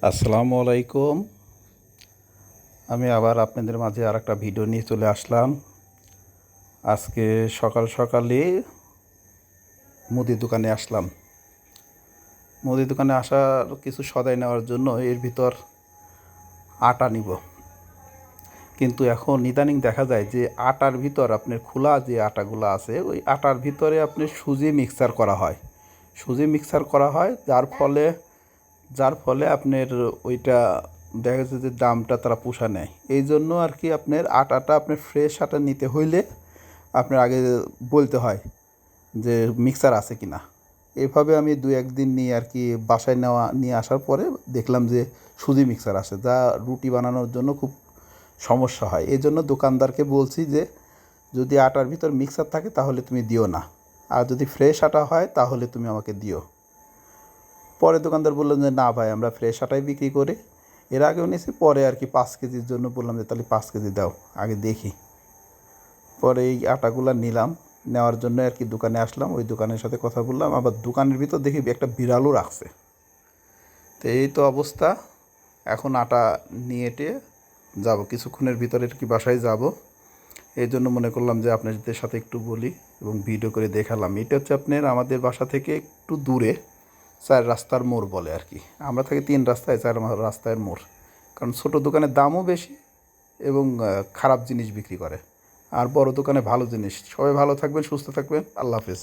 আসসালামু আলাইকুম। আমি আবার আপনাদের মাঝে আর একটা ভিডিও নিয়ে চলে আসলাম। আজকে সকাল সকালে মুদি দোকানে আসলাম। মুদি দোকানে আসার কিছু সদাই নেওয়ার জন্য এর ভিতর আটা নিব। কিন্তু এখন ইদানিং দেখা যায় যে আটার ভিতর আপনার খোলা যে আটাগুলো আছে ওই আটার ভিতরে আপনার সুজি মিক্সার করা হয়। সুজি মিক্সার করা হয় যার ফলে আপনার ওইটা দেখা যাচ্ছে যে দামটা তারা পোষা নেয়। এই জন্য আর কি আপনার আটাটা আপনার ফ্রেশ আটা নিতে হইলে আপনার আগে বলতে হয় যে মিক্সার আছে কি না। এভাবে আমি দু একদিন নিয়ে আর কি বাসায় নিয়ে আসার পরে দেখলাম যে সুজি মিক্সার আসে, যা রুটি বানানোর জন্য খুব সমস্যা হয়। এই জন্য দোকানদারকে বলছি যে যদি আটার ভিতর মিক্সার থাকে তাহলে তুমি দিও না, আর যদি ফ্রেশ আটা হয় তাহলে তুমি আমাকে দিও। পরে দোকানদার বললেন যে না ভাই, আমরা ফ্রেশ আটাই বিক্রি করি। এর আগেও নিয়েছি, পরে আর কি 5 কেজির জন্য বললাম যে তাহলে 5 কেজি দাও, আগে দেখি। পরে এই আটাগুলো নিলাম, নেওয়ার জন্য আর কি দোকানে আসলাম। ওই দোকানের সাথে কথা বললাম, আবার দোকানের ভিতর দেখি একটা বিড়ালও রাখছে। তো এই তো অবস্থা। এখন আটা নিয়ে টেয়ে যাবো, কিছুক্ষণের ভিতরে আর কি বাসায় যাব। এই জন্য মনে করলাম যে আপনাদের সাথে একটু বলি এবং ভিডিও করে দেখালাম। এটা হচ্ছে আপনার আমাদের বাসা থেকে একটু দূরে, 4 রাস্তার মোড় বলে আর কি। আমরা থাকি 3 রাস্তায়, 4 রাস্তার মোড়। কারণ ছোটো দোকানের দামও বেশি এবং খারাপ জিনিস বিক্রি করে, আর বড় দোকানে ভালো জিনিস। সবাই ভালো থাকবেন, সুস্থ থাকবেন। আল্লাহ হাফেজ।